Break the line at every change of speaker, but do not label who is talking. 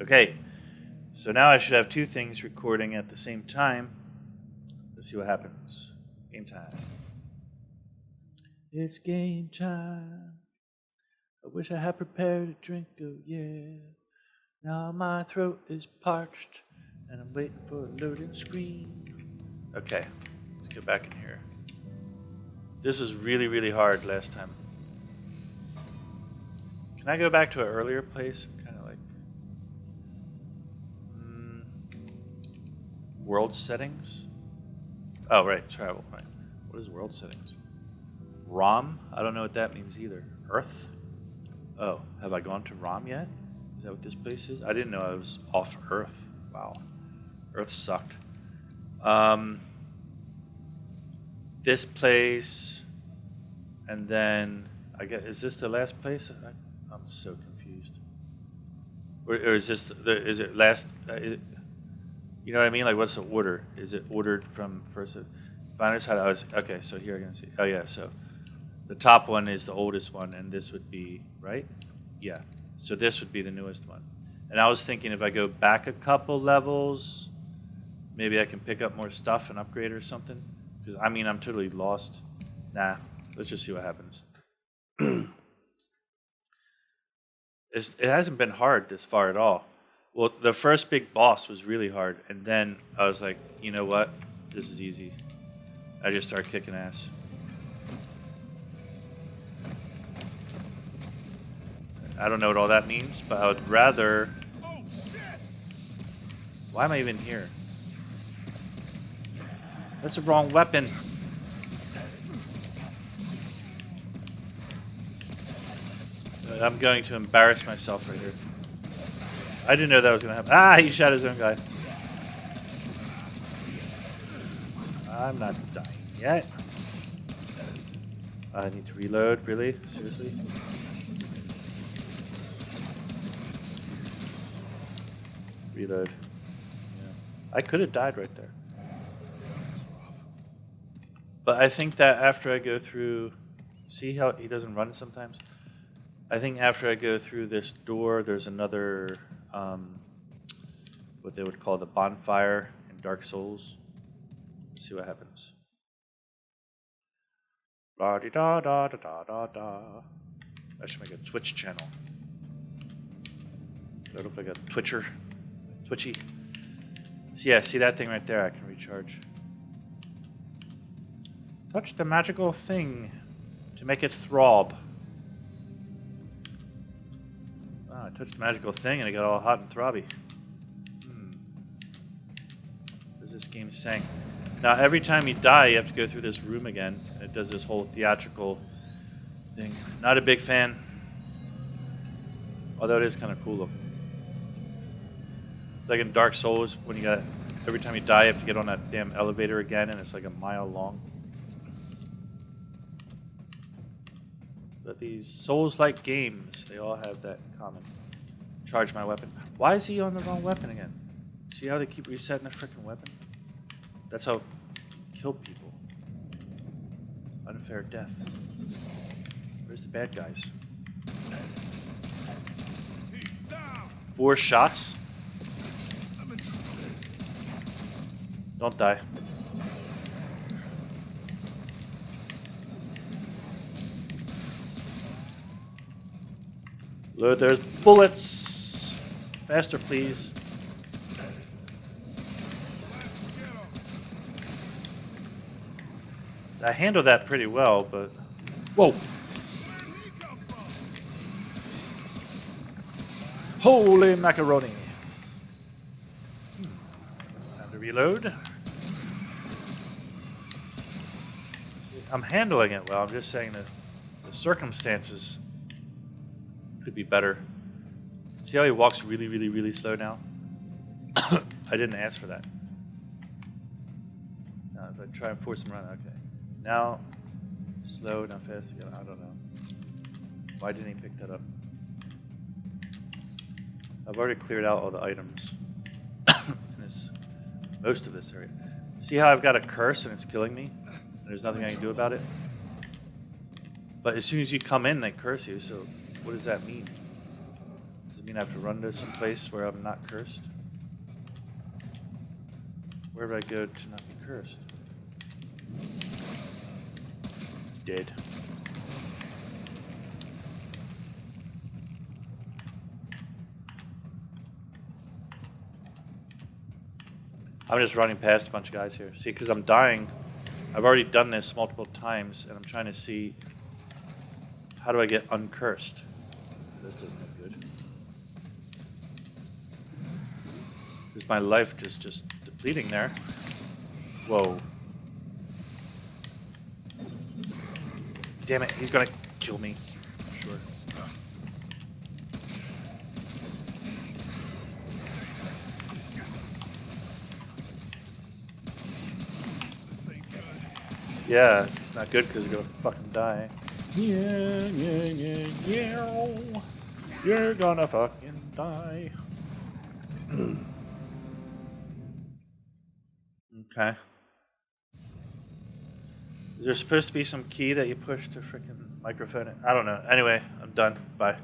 Okay, so now I should have two things recording at the same time. Let's see what happens. Game time. It's game time. I wish I had prepared a drink, oh yeah. Now my throat is parched and I'm waiting for a loading screen. Okay, let's get back in here. This was really, really hard last time. Can I go back to an earlier place? Kind of like world settings? Oh, right, travel. Right. What is world settings? ROM? I don't know what that means either. Earth? Oh, have I gone to ROM yet? Is that what this place is? I didn't know I was off Earth. Wow. Earth sucked. This place, and then I guess, is this the last place? I'm so confused. Or is this is it last? You know what I mean? Like, what's the order? Is it ordered from first? Finders had I was okay. So here I can see. Oh yeah. So the top one is the oldest one, and this would be right. Yeah. So this would be the newest one. And I was thinking if I go back a couple levels, maybe I can pick up more stuff and upgrade or something. Because, I mean, I'm totally lost. Nah, let's just see what happens. It hasn't been hard this far at all. Well, the first big boss was really hard. And then I was like, you know what? This is easy. I just started kicking ass. I don't know what all that means, but I would rather... Why am I even here? That's the wrong weapon. I'm going to embarrass myself right here. I didn't know that was going to happen. Ah, he shot his own guy. I'm not dying yet. I need to reload, really? Seriously? Reload. Yeah. I could have died right there. But I think that after I go through... See how he doesn't run sometimes? I think after I go through this door, there's another... what they would call the bonfire in Dark Souls. Let's see what happens. Da-de-da-da-da-da-da-da. I should make a Twitch channel. Do I look like a Twitcher? Twitchy. So yeah, see that thing right there? I can recharge. Touch the magical thing to make it throb. Wow, I touched the magical thing and it got all hot and throbby. What is this game saying? Now, every time you die, you have to go through this room again. And it does this whole theatrical thing. Not a big fan. Although it is kind of cool looking. Like in Dark Souls, when you got every time you die, you have to get on that damn elevator again, and it's like a mile long. But these Souls-like games, they all have that in common. Charge my weapon. Why is he on the wrong weapon again? See how they keep resetting the freaking weapon? That's how kill people. Unfair death. Where's the bad guys? 4 shots? Don't die. Load, there's bullets! Faster, please. I handled that pretty well, but... Whoa! Holy macaroni! Time to reload. I'm handling it well. I'm just saying that the circumstances could be better. See how he walks really, really, really slow now? I didn't ask for that. Now, if I try and force him around, okay. Now, slow, not fast again. I don't know. Why didn't he pick that up? I've already cleared out all the items in most of this area. See how I've got a curse and it's killing me? And there's nothing I can do about it? But as soon as you come in, they curse you, so what does that mean? Does it mean I have to run to some place where I'm not cursed? Where do I go to not be cursed? Dead. I'm just running past a bunch of guys here. See, because I'm dying. I've already done this multiple times, and I'm trying to see how do I get uncursed. This doesn't look good. Because my life is just depleting there. Whoa. Damn it, he's gonna kill me. Sure. Yeah, it's not good because you're gonna fucking die. Yeah. You're gonna fucking die. Okay. Is there supposed to be some key that you push to frickin' microphone it? I don't know. Anyway, I'm done. Bye.